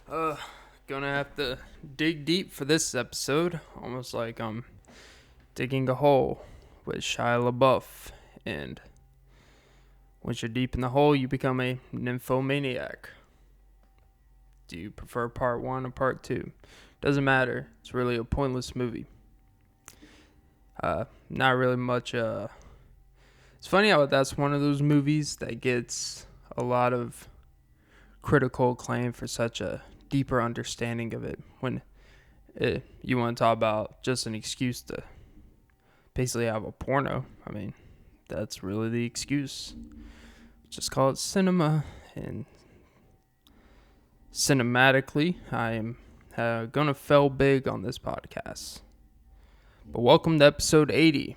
Uh, Gonna have to dig deep for this episode, almost like I'm digging a hole with Shia LaBeouf. And once you're deep in the hole, you become a nymphomaniac. Do you prefer part one or part two? Doesn't matter. It's really a pointless movie. Not really much. It's funny how that's one of those movies that gets a lot of critical acclaim for such a deeper understanding of it. When you want to talk about just an excuse to basically have a porno, I mean, that's really the excuse. Just call it cinema. And cinematically, I am going to fail big on this podcast. But welcome to episode 80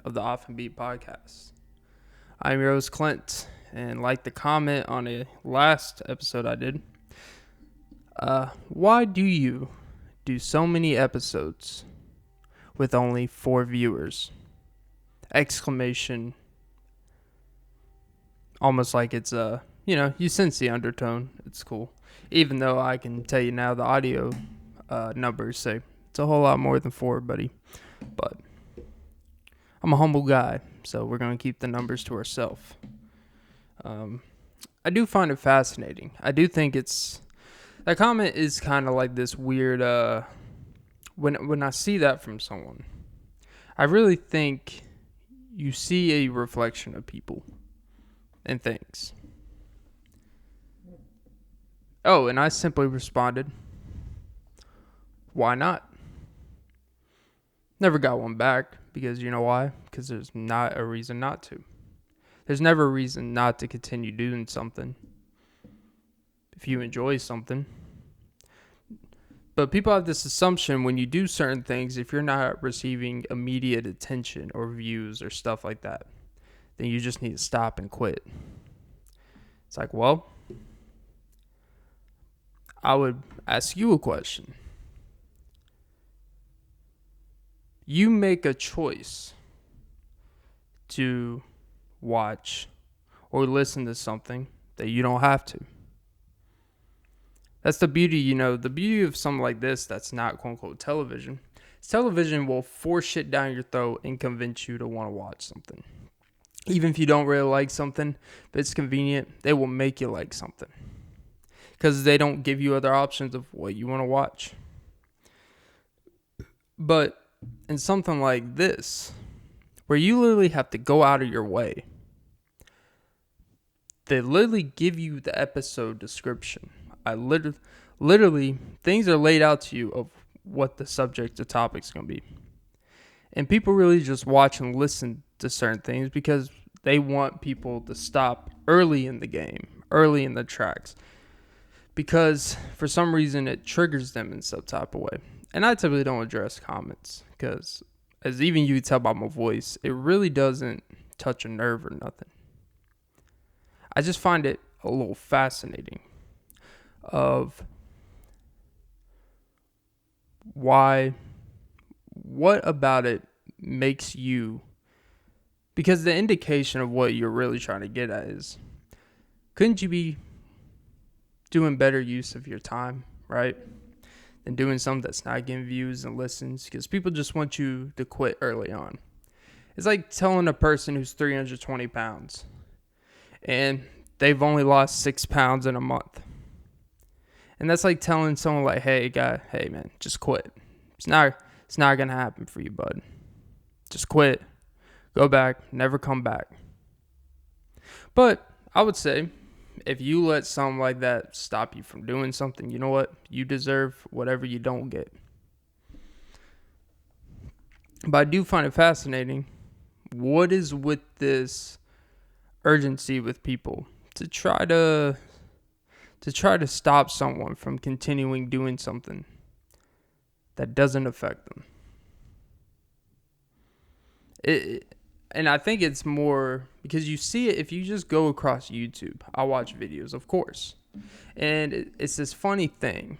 of the Off and Beat podcast. I'm your host, Clint, and like the comment on a last episode I did, why do you do so many episodes with only 4 viewers? Exclamation. Almost like it's you sense the undertone. It's cool. Even though I can tell you now the audio numbers say it's a whole lot more than 4, buddy. But I'm a humble guy, so we're going to keep the numbers to ourselves. I do find it fascinating. I do think that comment is kind of like this weird, when I see that from someone, I really think you see a reflection of people and things. Oh, and I simply responded, why not? Never got one back because you know why? Because there's not a reason not to. There's never a reason not to continue doing something if you enjoy something. But people have this assumption when you do certain things, if you're not receiving immediate attention or views or stuff like that, then you just need to stop and quit. It's like, well, I would ask you a question. You make a choice to watch or listen to something that you don't have to. That's the beauty, the beauty of something like this that's not quote-unquote television. Television will force shit down your throat and convince you to want to watch something. Even if you don't really like something, if it's convenient, they will make you like something. Because they don't give you other options of what you want to watch. But in something like this, where you literally have to go out of your way, they literally give you the episode description. Literally, things are laid out to you of what the subject, the topic's going to be. And people really just watch and listen to certain things because they want people to stop early in the game, early in the tracks. Because for some reason it triggers them in some type of way. And I typically don't address comments because, as even you can tell by my voice, it really doesn't touch a nerve or nothing. I just find it a little fascinating of what about it makes you, because the indication of what you're really trying to get at is, couldn't you be doing better use of your time, right? Than doing something that's not getting views and listens, because people just want you to quit early on. It's like telling a person who's 320 pounds and they've only lost 6 pounds in a month. And that's like telling someone like, hey man, just quit. It's not going to happen for you, bud. Just quit. Go back. Never come back. But I would say, if you let something like that stop you from doing something, you know what? You deserve whatever you don't get. But I do find it fascinating. What is with this urgency with people to try to stop someone from continuing doing something that doesn't affect them? And I think it's more because you see it if you just go across YouTube. I watch videos, of course. And it's this funny thing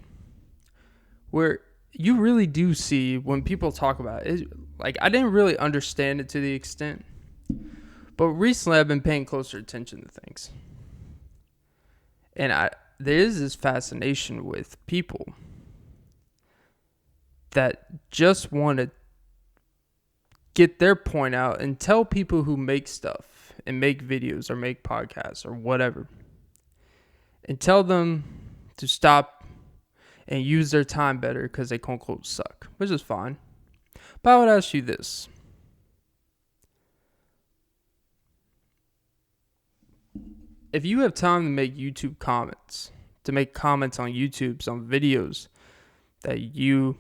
where you really do see when people talk about it. Like, I didn't really understand it to the extent. But recently I've been paying closer attention to things. And there is this fascination with people that just want to get their point out and tell people who make stuff and make videos or make podcasts or whatever, and tell them to stop and use their time better because they quote unquote suck, which is fine. But I would ask you this. If you have time to make YouTube comments, to make comments on YouTube, on videos that you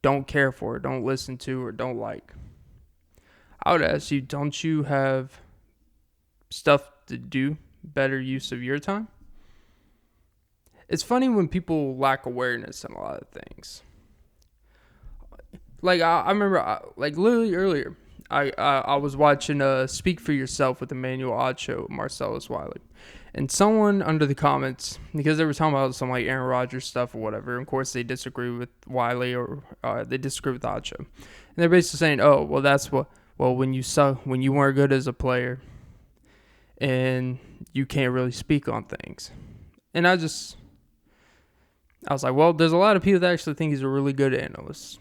don't care for, don't listen to, or don't like, I would ask you, don't you have stuff to do, better use of your time? It's funny when people lack awareness in a lot of things. Like, I remember, like, literally earlier, I was watching Speak for Yourself with Emmanuel Acho, Marcellus Wiley. And someone under the comments, because they were talking about some like Aaron Rodgers stuff or whatever, and of course they disagree with Wiley or they disagree with Acho. And they're basically saying, oh, well, that's what, well, when you suck, when you weren't good as a player and you can't really speak on things. And I was like, well, there's a lot of people that actually think he's a really good analyst.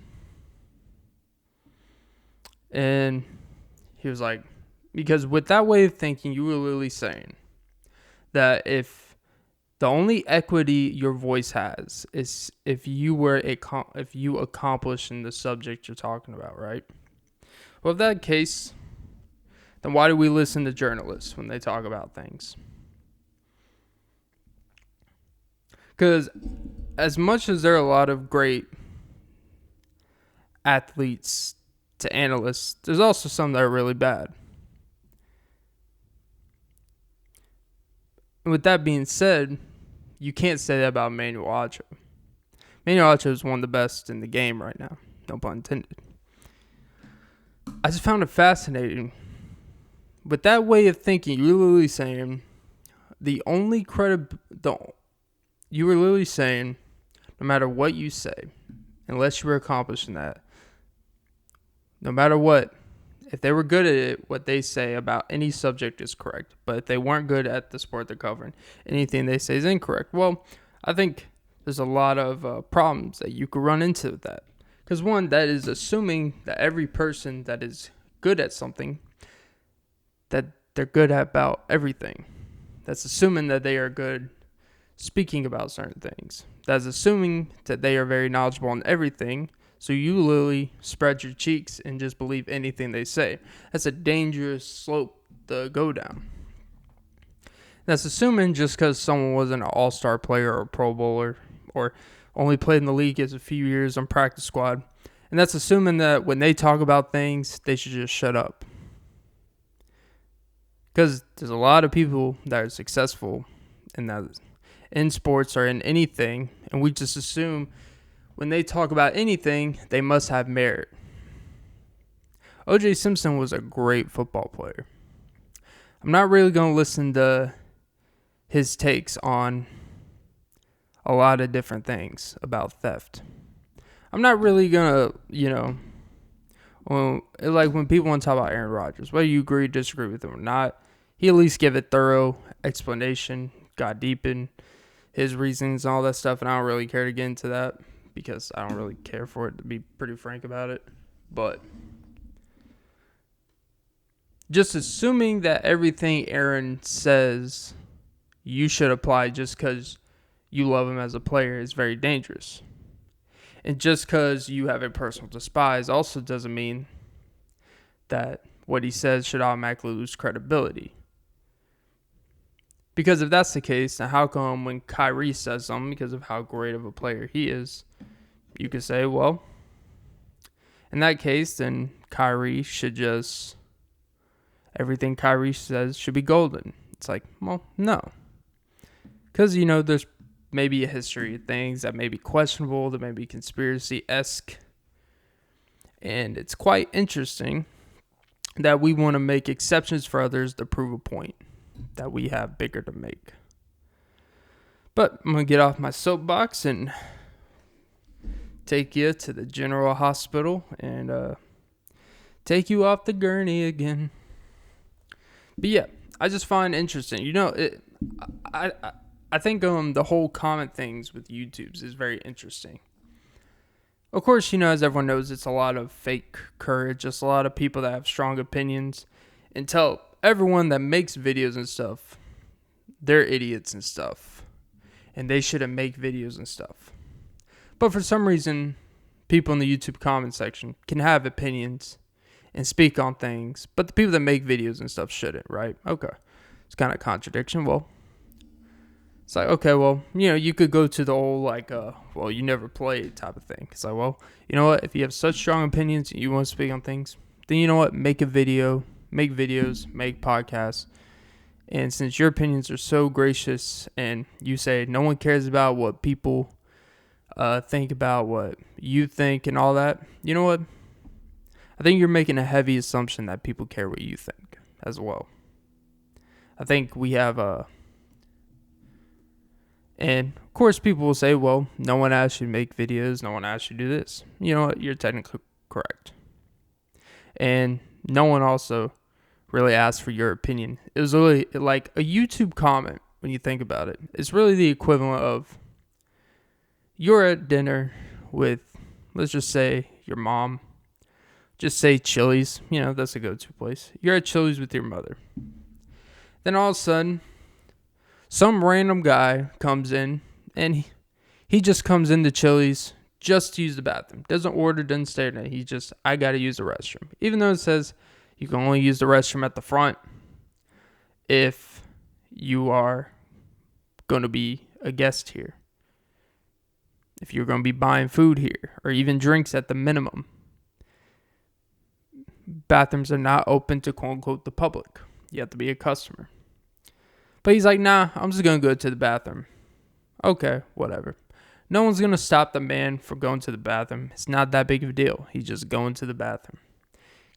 And he was like, because with that way of thinking, you were literally saying that if the only equity your voice has is if you accomplish in the subject you're talking about, right? Well, if that case, then why do we listen to journalists when they talk about things? Because as much as there are a lot of great athletes to analysts, there's also some that are really bad. And with that being said, you can't say that about Emmanuel Acho. Emmanuel Acho is one of the best in the game right now. No pun intended. I just found it fascinating. With that way of thinking, you're literally saying you were literally saying no matter what you say, unless you were accomplishing that, no matter what, if they were good at it, what they say about any subject is correct. But if they weren't good at the sport they're covering, anything they say is incorrect. Well, I think there's a lot of problems that you could run into with that. Because one, that is assuming that every person that is good at something, that they're good at about everything. That's assuming that they are good speaking about certain things. That's assuming that they are very knowledgeable on everything. So you literally spread your cheeks and just believe anything they say. That's a dangerous slope to go down. That's assuming just because someone wasn't an all-star player or a Pro Bowler or only played in the league as a few years on practice squad. And that's assuming that when they talk about things, they should just shut up. Because there's a lot of people that are successful in sports or in anything, and we just assume when they talk about anything, they must have merit. O.J. Simpson was a great football player. I'm not really going to listen to his takes on a lot of different things about theft. I'm not really going to, like when people want to talk about Aaron Rodgers, whether you agree or disagree with him or not, he at least give a thorough explanation, got deep in his reasons and all that stuff, and I don't really care to get into that because I don't really care for it, to be pretty frank about it. But just assuming that everything Aaron says you should apply just because you love him as a player is very dangerous. And just because you have a personal despise also doesn't mean that what he says should automatically lose credibility. Because if that's the case, then how come when Kyrie says something because of how great of a player he is, you could say, well, in that case, then Kyrie should just, everything Kyrie says should be golden. It's like, well, no. Because, there's maybe a history of things that may be questionable, that may be conspiracy-esque. And it's quite interesting that we want to make exceptions for others to prove a point that we have bigger to make. But I'm going to get off my soapbox and take you to the General Hospital and take you off the gurney again. But yeah, I just find it interesting. I think the whole comment things with YouTubes is very interesting. Of course, as everyone knows, it's a lot of fake courage, just a lot of people that have strong opinions and tell everyone that makes videos and stuff they're idiots and stuff and they shouldn't make videos and stuff. But for some reason, people in the YouTube comment section can have opinions and speak on things, but the people that make videos and stuff shouldn't, right? Okay. It's kind of a contradiction. Well, it's like, okay, well, you could go to the whole, well, you never played type of thing. It's like, well, you know what? If you have such strong opinions and you want to speak on things, then you know what? Make a video, make videos, make podcasts. And since your opinions are so gracious and you say no one cares about what people think about what you think and all that, you know what? I think you're making a heavy assumption that people care what you think as well. I think we have and of course people will say, well, no one asked you to make videos, no one asked you to do this. You know what? You're technically correct. And no one also really asked for your opinion. It was really like a YouTube comment when you think about it. It's really the equivalent of you're at dinner with, let's just say, your mom. Just say Chili's. That's a go-to place. You're at Chili's with your mother. Then all of a sudden, some random guy comes in, and he just comes into Chili's just to use the bathroom. Doesn't order, doesn't stay there. He just, I got to use the restroom. Even though it says you can only use the restroom at the front if you are going to be a guest here. If you're going to be buying food here, or even drinks at the minimum. Bathrooms are not open to quote-unquote the public. You have to be a customer. But he's like, nah, I'm just going to go to the bathroom. Okay, whatever. No one's going to stop the man from going to the bathroom. It's not that big of a deal. He's just going to the bathroom.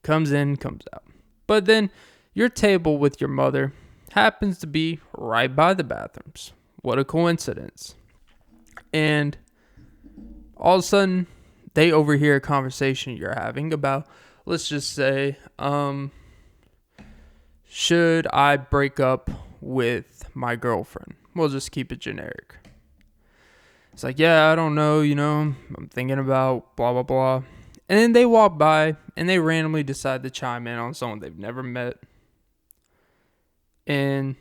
Comes in, comes out. But then your table with your mother happens to be right by the bathrooms. What a coincidence. And all of a sudden, they overhear a conversation you're having about, let's just say, should I break up with my girlfriend? We'll just keep it generic. It's like, yeah, I don't know, I'm thinking about blah, blah, blah. And then they walk by and they randomly decide to chime in on someone they've never met. And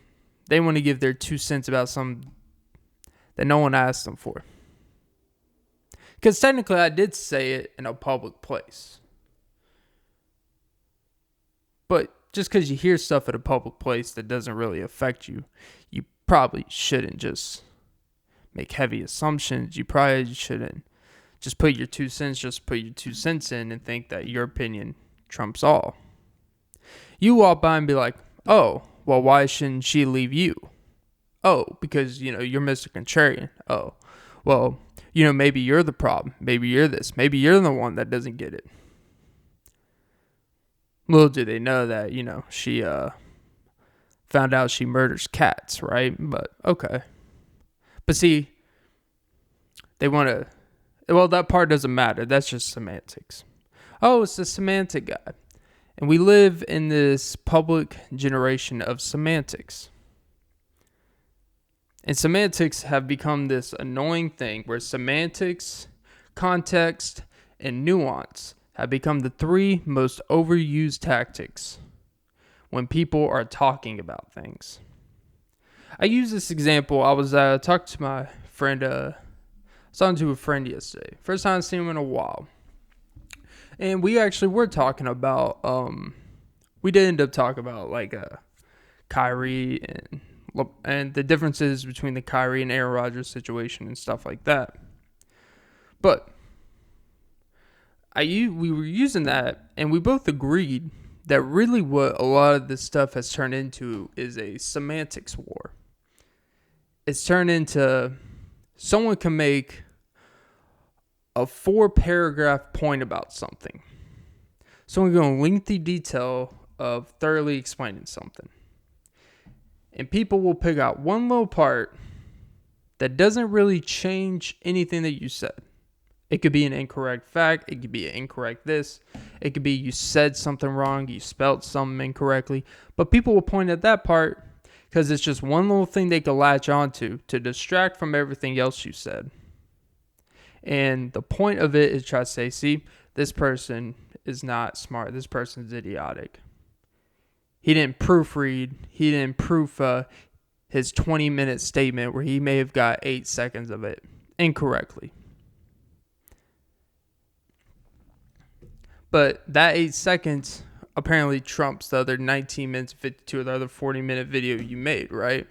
they want to give their 2 cents about something that no one asked them for. Because technically I did say it in a public place. But just because you hear stuff at a public place that doesn't really affect you, you probably shouldn't just make heavy assumptions. You probably shouldn't just put your 2 cents in and think that your opinion trumps all. You walk by and be like, oh, well, why shouldn't she leave you? Oh, because, you're Mr. Contrarian. Oh, well, maybe you're the problem. Maybe you're this. Maybe you're the one that doesn't get it. Little do they know that, she found out she murders cats, right? But, okay. But see, they want to, well, that part doesn't matter. That's just semantics. Oh, it's the semantic guy. And we live in this public generation of semantics. And semantics have become this annoying thing where semantics, context, and nuance have become the 3 most overused tactics when people are talking about things. I use this example. I was talking to my friend, I was talking to a friend yesterday. First time I've seen him in a while. And we actually were talking about, we did end up talking about Kyrie and the differences between the Kyrie and Aaron Rodgers situation and stuff like that. But we were using that, and we both agreed that really what a lot of this stuff has turned into is a semantics war. It's turned into someone can make a 4-paragraph point about something. Someone can go in lengthy detail of thoroughly explaining something. And people will pick out one little part that doesn't really change anything that you said. It could be an incorrect fact. It could be an incorrect this. It could be you said something wrong. You spelled something incorrectly. But people will point at that part because it's just one little thing they could latch onto to distract from everything else you said. And the point of it is try to say, see, this person is not smart. This person's idiotic. He didn't proofread. He didn't proof his 20-minute statement where he may have got 8 seconds of it incorrectly. But that 8 seconds apparently trumps the other 19 minutes 52 or the other 40-minute video you made, right?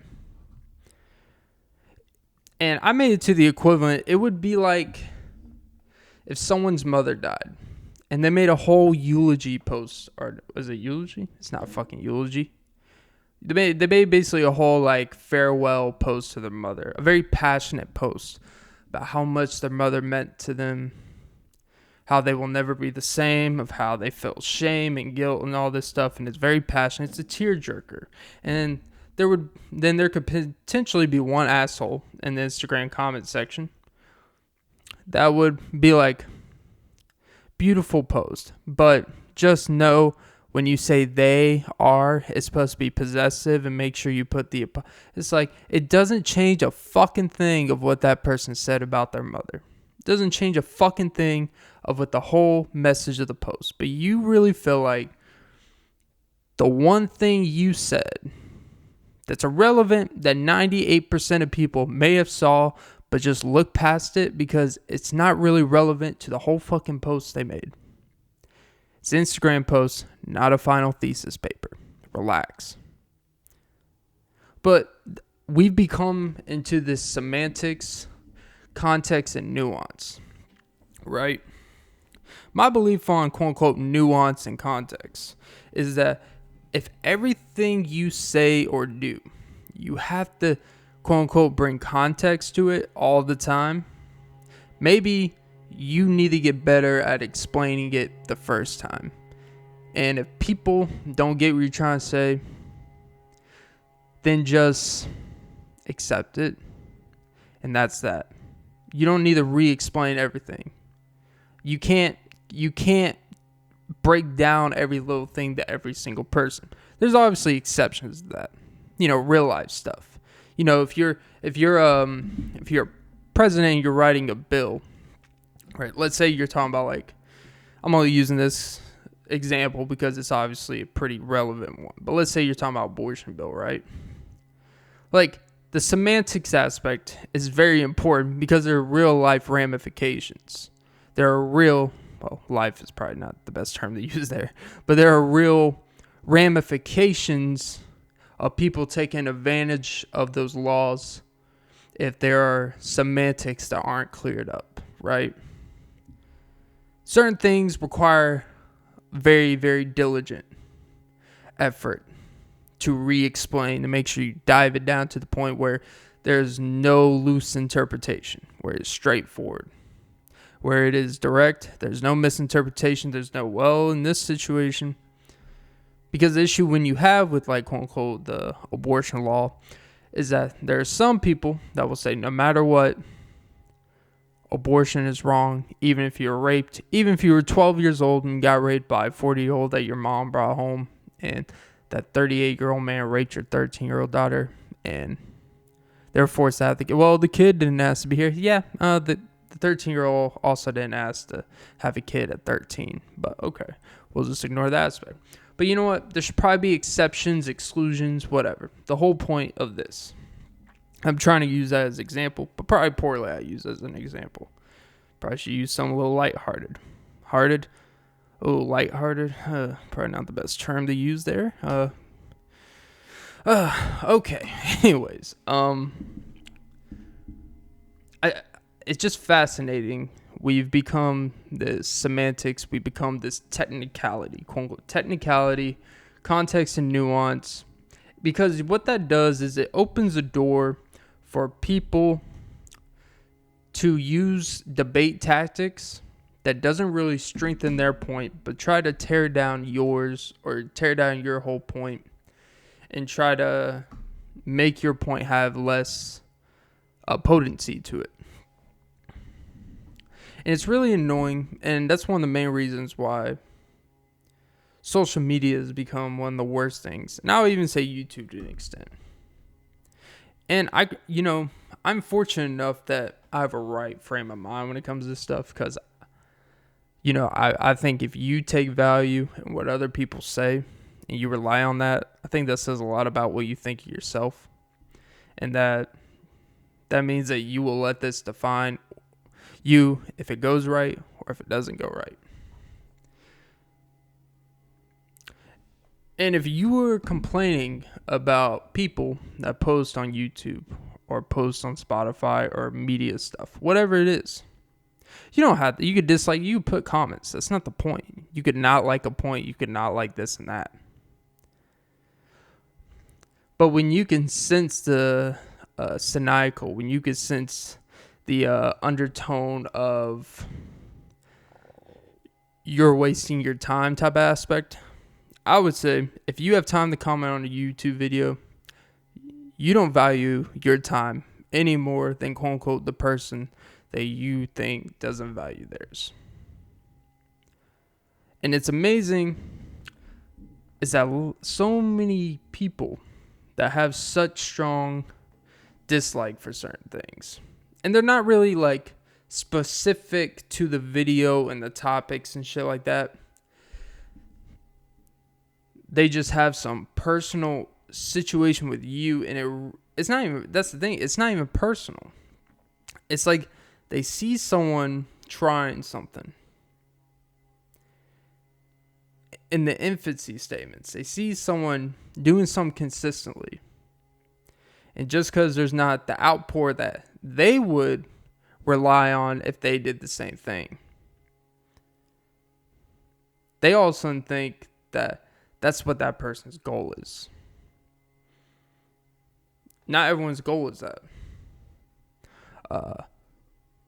And I made it to the equivalent. It would be like if someone's mother died and they made a whole eulogy post. Or was it eulogy? It's not fucking eulogy. They made basically a whole like farewell post to their mother. A very passionate post about how much their mother meant to them. How they will never be the same, of how they felt shame and guilt and all this stuff. And it's very passionate. It's a tearjerker. And there could potentially be one asshole in the Instagram comment section that would be like, beautiful post, but just know when you say they are, it's supposed to be possessive, and make sure you put it's like, it doesn't change a fucking thing of what that person said about their mother. It doesn't change a fucking thing of what the whole message of the post. But you really feel like the one thing you said that's irrelevant, that 98% of people may have saw, but just look past it because it's not really relevant to the whole fucking post they made. It's an Instagram post, not a final thesis paper. Relax. But we've become into this semantics, context, and nuance, right? My belief on quote-unquote nuance and context is that if everything you say or do, you have to quote-unquote bring context to it all the time, maybe you need to get better at explaining it the first time. And if people don't get what you're trying to say, then just accept it. And that's that. You don't need to re-explain everything. You can't break down every little thing to every single person. There's obviously exceptions to that. Real life stuff. If you're president and you're writing a bill, right? Let's say you're talking about, like, I'm only using this example because it's obviously a pretty relevant one. But let's say you're talking about abortion bill, right? Like, the semantics aspect is very important because there are real life ramifications. There are real, well, life is probably not the best term to use there, but there are real ramifications of people taking advantage of those laws if there are semantics that aren't cleared up, right? Certain things require very, very diligent effort to re-explain, to make sure you dive it down to the point where there's no loose interpretation, where it's straightforward, where it is direct, there's no misinterpretation, there's no, well, in this situation. Because the issue when you have with, like, quote unquote, the abortion law is that there are some people that will say no matter what, abortion is wrong, even if you were raped, even if you were 12 years old and got raped by a 40-year-old that your mom brought home, and that 38-year-old man raped your 13-year-old daughter, and they're forced to have the kid didn't ask to be here. Yeah, the 13-year-old also didn't ask to have a kid at 13, but okay, we'll just ignore that aspect. But you know what? There should probably be exceptions, exclusions, whatever. The whole point of this. I'm trying to use that as an example, but probably poorly I use it as an example. Probably should use something a little lighthearted. Lighthearted. Probably not the best term to use there. Okay. Anyways, it's just fascinating. We've become this semantics. We become this technicality, quote unquote, technicality, context, and nuance. Because what that does is it opens a door for people to use debate tactics that doesn't really strengthen their point, but try to tear down yours or tear down your whole point and try to make your point have less potency to it. And it's really annoying, and that's one of the main reasons why social media has become one of the worst things. And I'll even say YouTube to an extent. And I'm fortunate enough that I have a right frame of mind when it comes to this stuff because, I think if you take value in what other people say and you rely on that, I think that says a lot about what you think of yourself. And that means that you will let this define you if it goes right or if it doesn't go right. And if you were complaining about people that post on YouTube or post on Spotify or media stuff, whatever it is, you don't have to. You could dislike, you could put comments. That's not the point. You could not like a point. You could not like this and that. But when you can sense the cynical, when you can sense the undertone of you're wasting your time type aspect, I would say if you have time to comment on a YouTube video, you don't value your time any more than quote unquote the person that you think doesn't value theirs. And it's amazing is that so many people that have such strong dislike for certain things, and they're not really like specific to the video and the topics and shit like that. They just have some personal situation with you, and it's not even, that's the thing, it's not even personal. It's like they see someone trying something in the infancy statements. They see someone doing something consistently, and just because there's not the outpour that they would rely on if they did the same thing, they all of a sudden think that that's what that person's goal is. Not everyone's goal is that.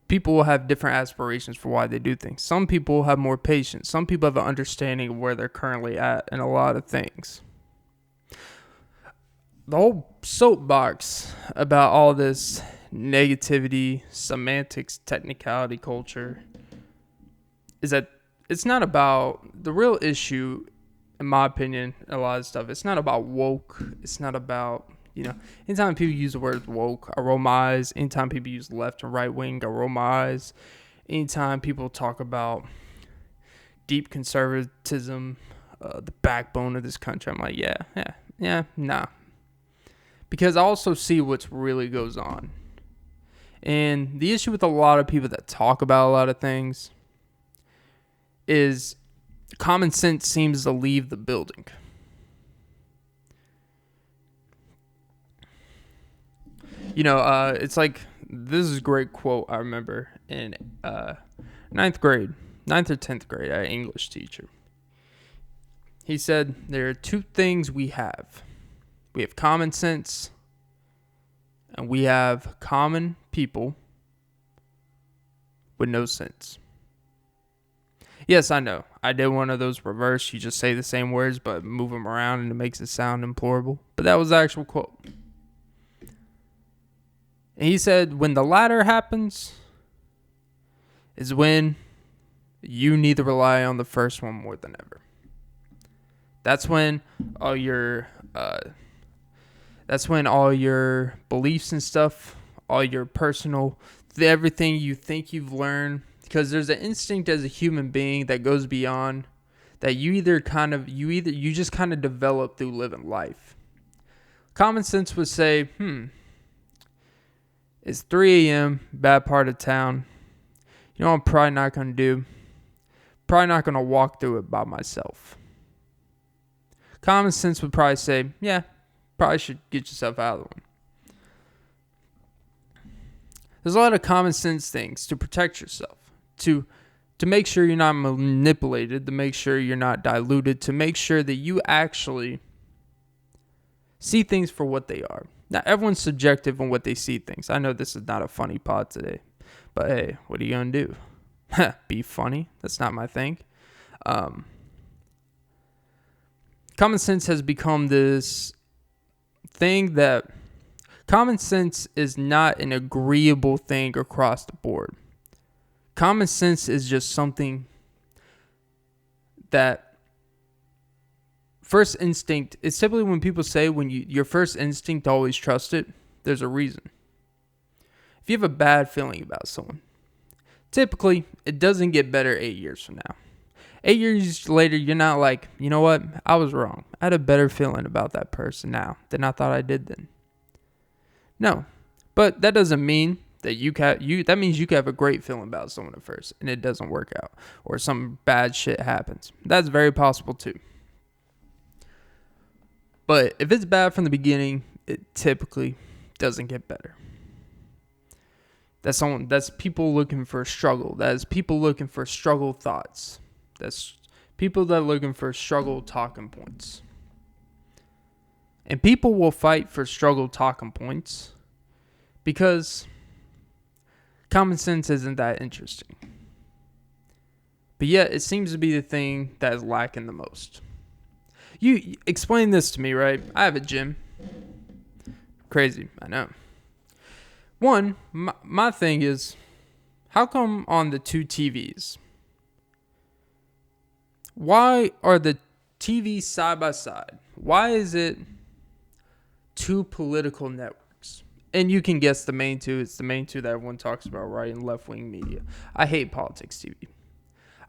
People will have different aspirations for why they do things. Some people have more patience. Some people have an understanding of where they're currently at in a lot of things. The whole soapbox about all this negativity, semantics, technicality culture is that it's not about the real issue, in my opinion, a lot of stuff. It's not about woke. It's not about, anytime people use the word woke, I roll my eyes. Anytime people use left and right wing, I roll my eyes. Anytime people talk about deep conservatism, the backbone of this country, I'm like, nah. Because I also see what's really goes on. And the issue with a lot of people that talk about a lot of things is common sense seems to leave the building. It's like, this is a great quote I remember in ninth or 10th grade, an English teacher. He said, there are two things we have. We have common sense, and we have common people with no sense. Yes, I know. I did one of those reverse. You just say the same words, but move them around, and it makes it sound implorable. But that was the actual quote. And he said, when the latter happens, is when you need to rely on the first one more than ever. That's when all your beliefs and stuff, all your personal, everything you think you've learned, because there's an instinct as a human being that goes beyond that you just kind of develop through living life. Common sense would say, it's 3 a.m., bad part of town. You know what I'm probably not going to do? Probably not going to walk through it by myself. Common sense would probably say, yeah, probably should get yourself out of the one. There's a lot of common sense things to protect yourself, to make sure you're not manipulated, to make sure you're not diluted, to make sure that you actually see things for what they are. Now, everyone's subjective on what they see things. I know this is not a funny pod today, but hey, what are you going to do? Be funny? That's not my thing. Common sense has become this thing that common sense is not an agreeable thing across the board. Common sense is just something that first instinct is typically when people say when your first instinct always trust it. there's a reason. If you have a bad feeling about someone, typically it doesn't get better 8 years from now. 8 years later, you're not like, you know what, I was wrong. I had a better feeling about that person now than I thought I did then. No, but that doesn't mean that that means you can have a great feeling about someone at first and it doesn't work out, or some bad shit happens. That's very possible too. But if it's bad from the beginning, it typically doesn't get better. That's people looking for struggle. That's people looking for struggle thoughts. That's people that are looking for struggle talking points. And people will fight for struggle talking points because common sense isn't that interesting. But yet, it seems to be the thing that is lacking the most. You explain this to me, right? I have a gym. Crazy, I know. One, my thing is, how come on the two TVs, why are the TVs side by side? Why is it two political networks? And you can guess the main two. It's the main two that everyone talks about, right? In left-wing media. I hate politics TV.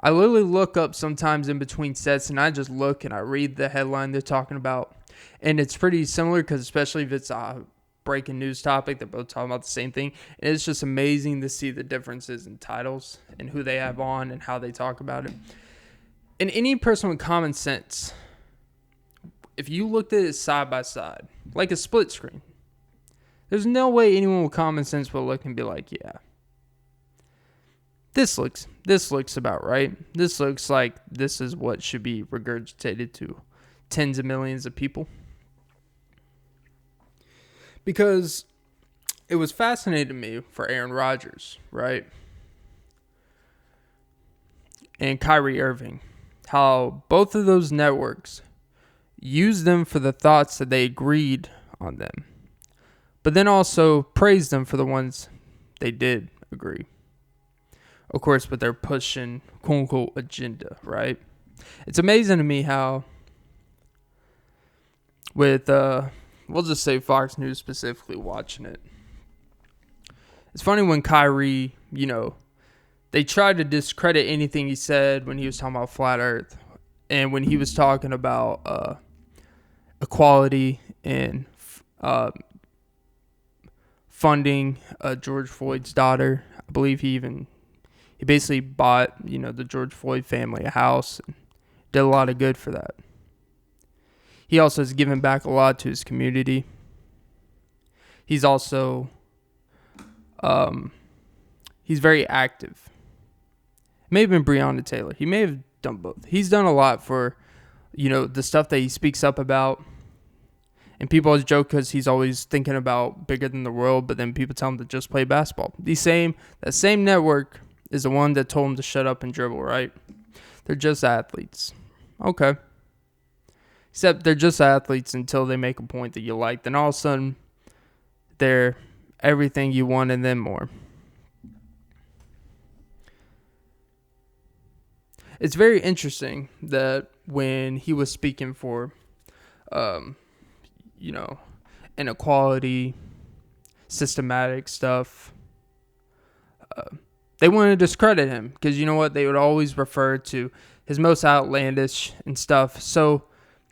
I literally look up sometimes in between sets and I just look and I read the headline they're talking about. And it's pretty similar because especially if it's a breaking news topic, they're both talking about the same thing. And it's just amazing to see the differences in titles and who they have on and how they talk about it. And any person with common sense, if you looked at it side by side, like a split screen, there's no way anyone with common sense will look and be like, yeah, this looks about right. This looks like this is what should be regurgitated to tens of millions of people. Because it was fascinating to me for Aaron Rodgers, right? And Kyrie Irving, how both of those networks used them for the thoughts that they agreed on them, but then also praised them for the ones they did agree. Of course, but they're pushing quote-unquote agenda, right? It's amazing to me how with, we'll just say Fox News specifically watching it. It's funny when Kyrie, they tried to discredit anything he said when he was talking about flat earth. And when he was talking about equality and funding George Floyd's daughter. I believe he basically bought, the George Floyd family a house and did a lot of good for that. He also has given back a lot to his community. He's also, he's very active. It may have been Breonna Taylor. He may have done both. He's done a lot for, the stuff that he speaks up about. And people always joke because he's always thinking about bigger than the world, but then people tell him to just play basketball. That same network is the one that told him to shut up and dribble, right? They're just athletes. Okay. Except they're just athletes until they make a point that you like. Then all of a sudden, they're everything you want and then more. It's very interesting that when he was speaking for, inequality, systematic stuff, they wanted to discredit him because you know what? They would always refer to his most outlandish and stuff. So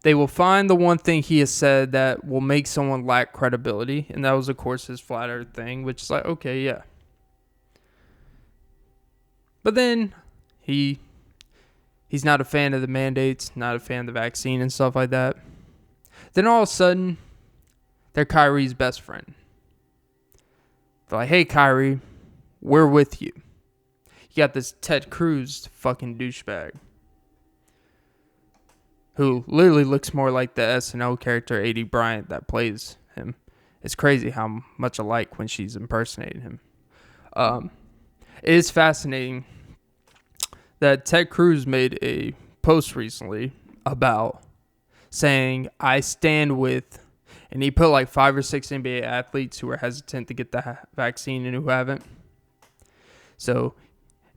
they will find the one thing he has said that will make someone lack credibility. And that was, of course, his flat earth thing, which is like, okay, yeah. But then he's not a fan of the mandates, not a fan of the vaccine and stuff like that. Then all of a sudden, they're Kyrie's best friend. They're like, hey, Kyrie, we're with you. You got this Ted Cruz fucking douchebag who literally looks more like the SNL character 80 Bryant that plays him. It's crazy how much alike when she's impersonating him. It is fascinating that Ted Cruz made a post recently about saying, I stand with, and he put like 5 or 6 NBA athletes who are hesitant to get the vaccine and who haven't. So,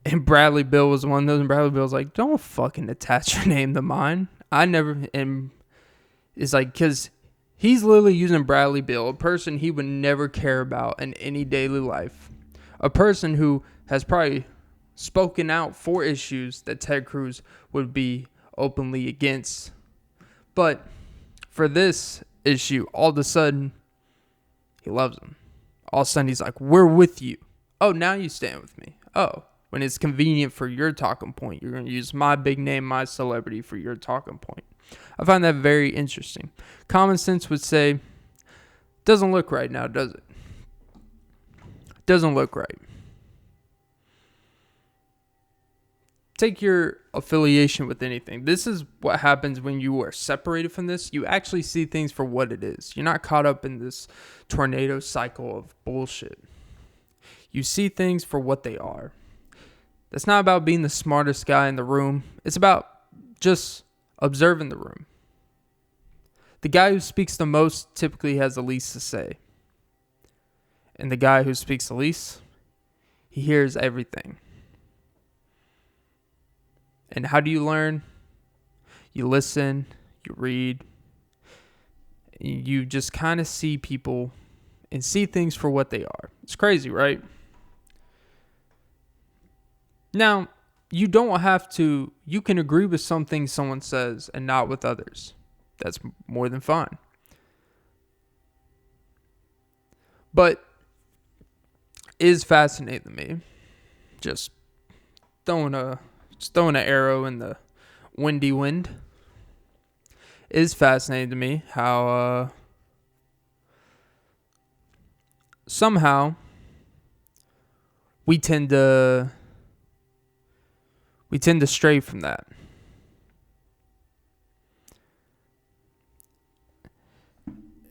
and Bradley Beal was one of those, and Bradley Beal was like, don't fucking attach your name to mine. I never, and it's like, because He's literally using Bradley Beal, a person he would never care about in any daily life. A person who has probably spoken out for issues that Ted Cruz would be openly against. But for this issue, all of a sudden, he loves him. All of a sudden, he's like, we're with you. Oh, now you stand with me. Oh, when it's convenient for your talking point, you're going to use my big name, my celebrity for your talking point. I find that very interesting. Common sense would say, doesn't look right now, does it? Doesn't look right. Take your affiliation with anything. This is what happens when you are separated from this. You actually see things for what it is. You're not caught up in this tornado cycle of bullshit. You see things for what they are. That's not about being the smartest guy in the room. It's about just observing the room. The guy who speaks the most typically has the least to say. And the guy who speaks the least, he hears everything. And how do you learn? You listen, you read, you just kind of see people and see things for what they are. It's crazy, right? Now, you don't have to, you can agree with something someone says and not with others. That's more than fine. But it is fascinating to me. Just throwing an arrow in the windy wind. It is fascinating to me how somehow we tend to stray from that.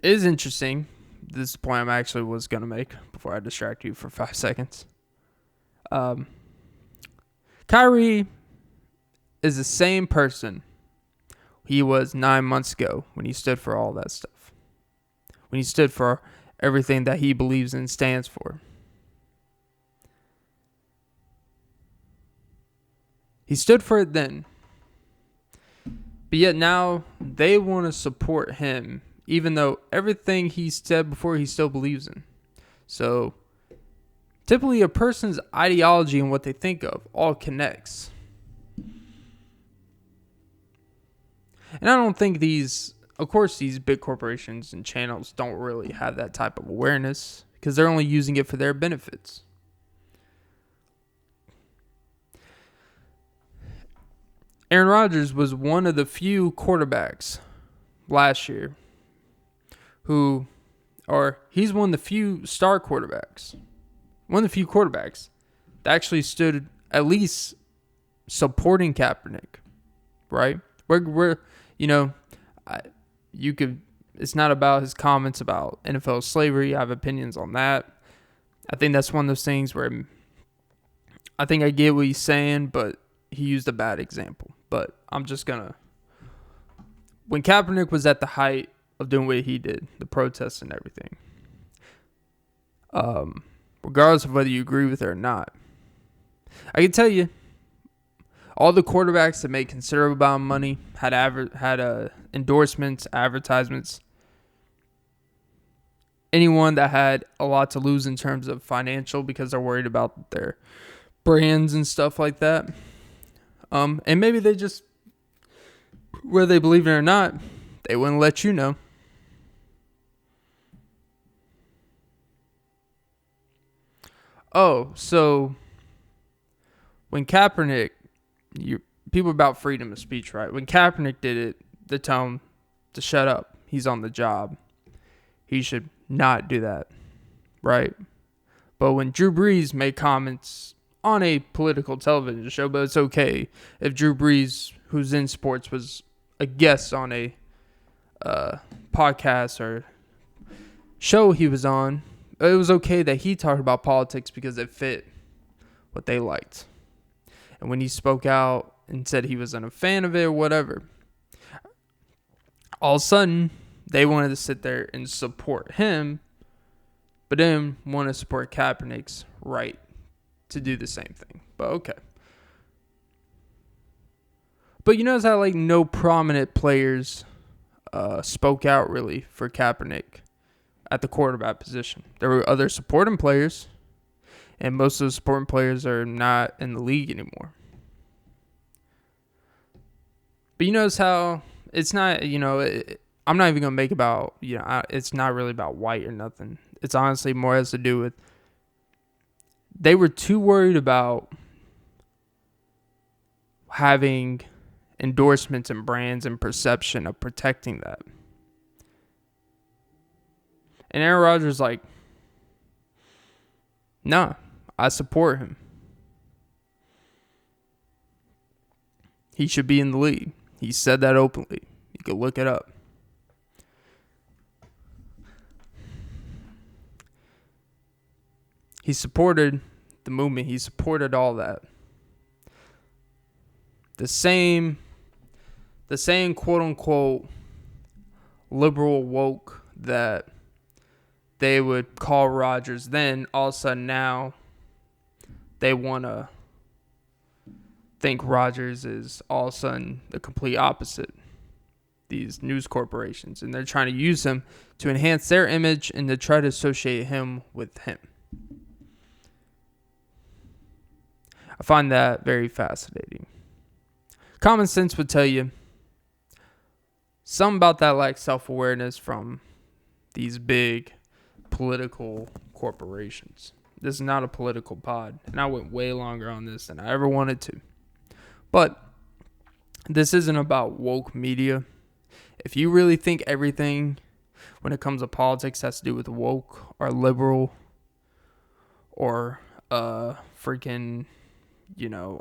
It is interesting. This is the point I actually was going to make before I distract you for 5 seconds. Kyrie is the same person he was 9 months ago when he stood for all that stuff. When he stood for everything that he believes and stands for. He stood for it then. But yet now they want to support him, even though everything he said before he still believes in. So typically a person's ideology and what they think of all connects. And I don't think these big corporations and channels don't really have that type of awareness because they're only using it for their benefits. Aaron Rodgers was one of the few quarterbacks last year he's one of the few star quarterbacks. One of the few quarterbacks that actually stood at least supporting Kaepernick, right? It's not about his comments about NFL slavery. I have opinions on that. I think that's one of those things where I think I get what he's saying, but he used a bad example. But I'm just going to... When Kaepernick was at the height of doing what he did, the protests and everything, regardless of whether you agree with it or not, I can tell you, all the quarterbacks that made considerable amount of money had endorsements, advertisements. Anyone that had a lot to lose in terms of financial because they're worried about their brands and stuff like that. And maybe they just, whether they believe it or not, they wouldn't let you know. Oh, so when Kaepernick, people about freedom of speech, right? When Kaepernick did it, they tell him to shut up. He's on the job. He should not do that, right? But when Drew Brees made comments on a political television show, but it's okay if Drew Brees, who's in sports, was a guest on a podcast or show he was on, it was okay that he talked about politics because it fit what they liked. And when he spoke out and said he wasn't a fan of it or whatever, all of a sudden they wanted to sit there and support him, but then want to support Kaepernick's right to do the same thing. But okay. But you notice how no prominent players spoke out really for Kaepernick at the quarterback position. There were other supporting players, and most of the supporting players are not in the league anymore. But you notice how it's not, I'm not even going to make about, it's not really about white or nothing. It's honestly more has to do with they were too worried about having endorsements and brands and perception of protecting that. And Aaron Rodgers like, nah, I support him. He should be in the league. He said that openly. You can look it up. He supported the movement. He supported all that. The same quote unquote liberal woke that they would call Rodgers then, all of a sudden now they want to think Rodgers is all of a sudden the complete opposite. These news corporations, and they're trying to use him to enhance their image and to try to associate him with him. I find that very fascinating. Common sense would tell you something about that lack self-awareness from these big political corporations. This is not a political pod, and I went way longer on this than I ever wanted to. But this isn't about woke media. If you really think everything when it comes to politics has to do with woke or liberal or freaking,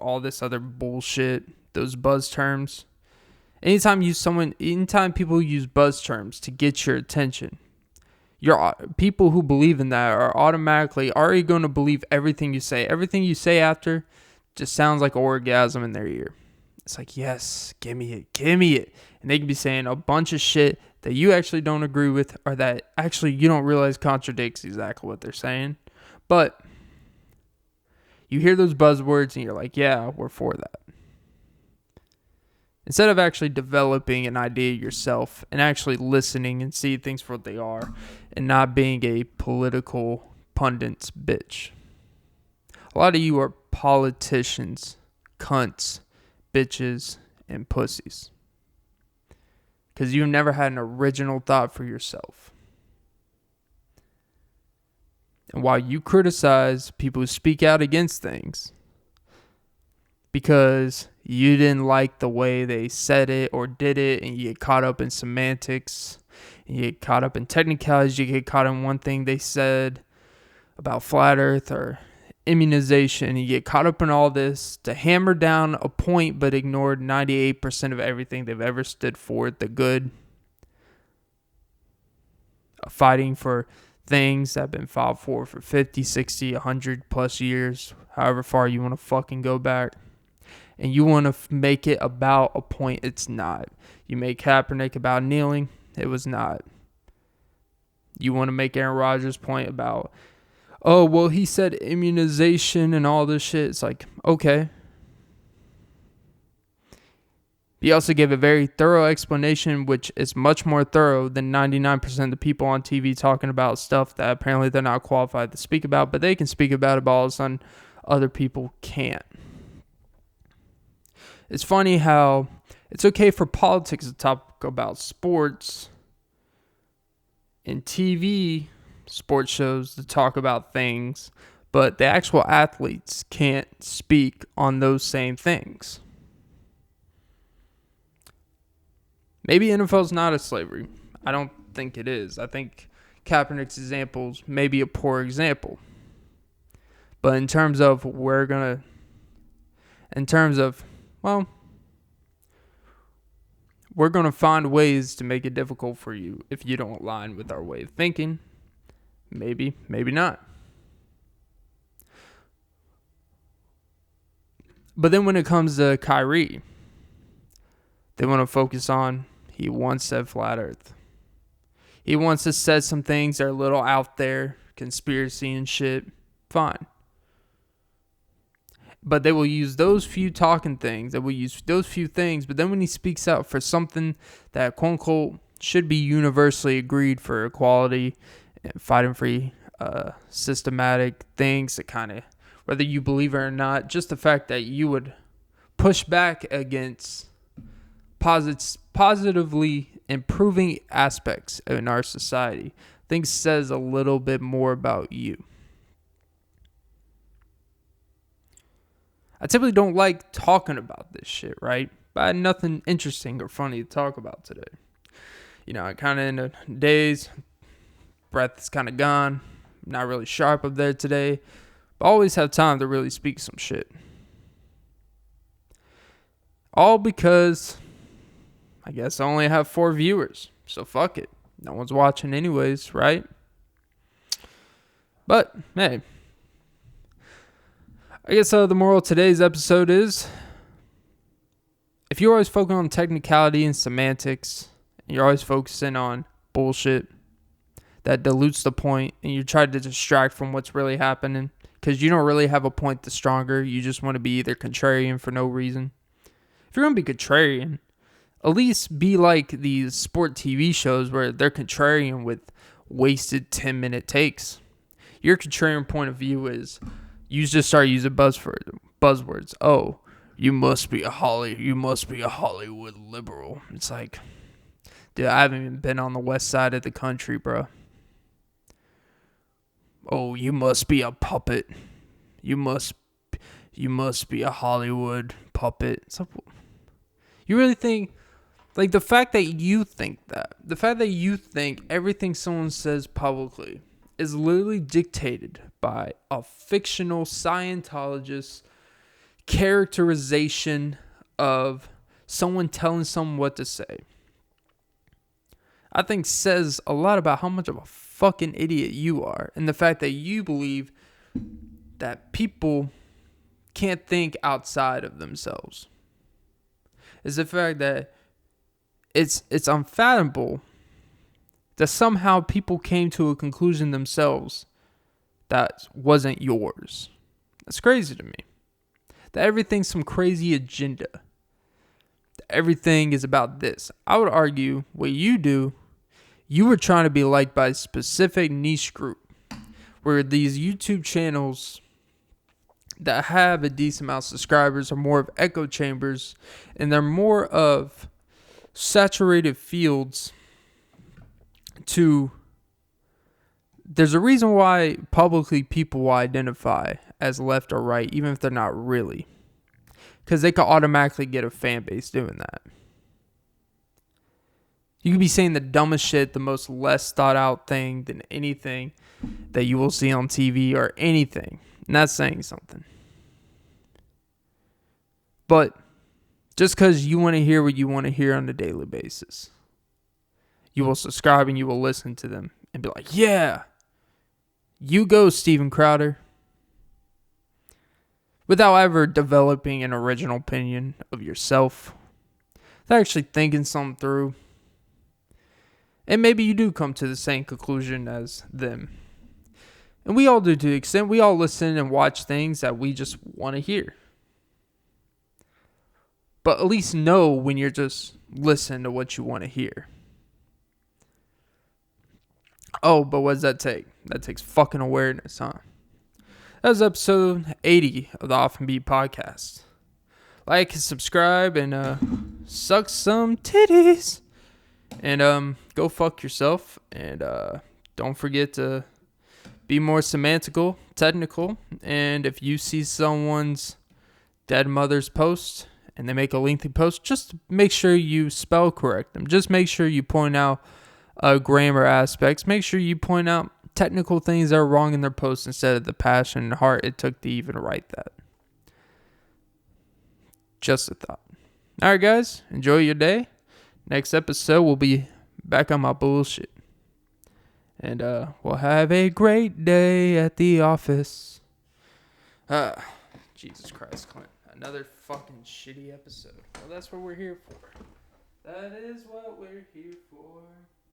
all this other bullshit, those buzz terms. Anytime people use buzz terms to get your attention, people who believe in that are automatically already going to believe everything you say. Everything you say after just sounds like an orgasm in their ear. It's like, yes, give me it. And they can be saying a bunch of shit that you actually don't agree with or that actually you don't realize contradicts exactly what they're saying. But you hear those buzzwords and you're like, yeah, we're for that. Instead of actually developing an idea yourself and actually listening and see things for what they are and not being a political pundit's bitch. A lot of you are politicians, cunts, bitches, and pussies. Because you've never had an original thought for yourself. And while you criticize people who speak out against things because you didn't like the way they said it or did it, and you get caught up in semantics, and you get caught up in technicalities, you get caught in one thing they said about flat earth or immunization, and you get caught up in all this to hammer down a point but ignored 98% of everything they've ever stood for, the good, fighting for things that have been fought for 50, 60, 100 plus years, however far you want to fucking go back. And you want to make it about a point. It's not. You make Kaepernick about kneeling. It was not. You want to make Aaron Rodgers' point about, oh, well, he said immunization and all this shit. It's like, okay. He also gave a very thorough explanation, which is much more thorough than 99% of the people on TV talking about stuff that apparently they're not qualified to speak about, but they can speak about it, but all of a sudden other people can't. It's funny how it's okay for politics to talk about sports and TV sports shows to talk about things, but the actual athletes can't speak on those same things. Maybe NFL's not a slavery. I don't think it is. I think Kaepernick's examples may be a poor example. But in terms of we're going to find ways to make it difficult for you if you don't align with our way of thinking. Maybe, maybe not. But then when it comes to Kyrie, they want to focus on, he once said flat earth. He once has said some things that are a little out there, conspiracy and shit. Fine. But they will use those few talking things. They will use those few things. But then when he speaks out for something that, quote unquote, should be universally agreed for equality and fighting for systematic things that kind of, whether you believe it or not, just the fact that you would push back against positively improving aspects in our society, I think says a little bit more about you. I typically don't like talking about this shit, right? But I had nothing interesting or funny to talk about today. I kind of in the days, breath is kind of gone, not really sharp up there today, but I always have time to really speak some shit. All because I guess I only have 4 viewers, so fuck it. No one's watching anyways, right? But, hey. I guess the moral of today's episode is, if you're always focusing on technicality and semantics, and you're always focusing on bullshit that dilutes the point, and you try to distract from what's really happening, because you don't really have a point that's stronger, you just want to be either contrarian for no reason. If you're going to be contrarian, at least be like these sport TV shows where they're contrarian with wasted 10-minute takes. Your contrarian point of view is, you just start using buzzwords. Oh, you must be a Hollywood liberal. It's like, dude, I haven't even been on the west side of the country, bro. Oh, you must be a puppet. You must be a Hollywood puppet. It's like, you really think, like, the fact that you think everything someone says publicly is literally dictated by a fictional Scientologist characterization of someone telling someone what to say, I think says a lot about how much of a fucking idiot you are, and the fact that you believe that people can't think outside of themselves. Is the fact that it's unfathomable that somehow people came to a conclusion themselves that wasn't yours. That's crazy to me. That everything's some crazy agenda. That everything is about this. I would argue what you do, you were trying to be liked by a specific niche group, where these YouTube channels that have a decent amount of subscribers are more of echo chambers, and they're more of saturated fields to, there's a reason why publicly people will identify as left or right, even if they're not really, because they could automatically get a fan base doing that. You could be saying the dumbest shit, the most less thought out thing than anything that you will see on TV or anything, and that's saying something. But just because you want to hear what you want to hear on a daily basis, you will subscribe and you will listen to them and be like, yeah, you go, Steven Crowder. Without ever developing an original opinion of yourself. Without actually thinking something through. And maybe you do come to the same conclusion as them. And we all do, to the extent we all listen and watch things that we just want to hear. But at least know when you're just listening to what you want to hear. Oh, but what does that take? That takes fucking awareness, huh? That was episode 80 of the Off and Beat podcast. Like and subscribe and suck some titties. And go fuck yourself. And don't forget to be more semantical, technical. And if you see someone's dead mother's post and they make a lengthy post, just make sure you spell correct them. Just make sure you point out grammar aspects. Make sure you point out technical things that are wrong in their posts instead of the passion and heart it took to even write that. Just a thought. All right, guys. Enjoy your day. Next episode, we'll be back on my bullshit. And we'll have a great day at the office. Jesus Christ, Clint. Another fucking shitty episode. Well, that's what we're here for. That is what we're here for.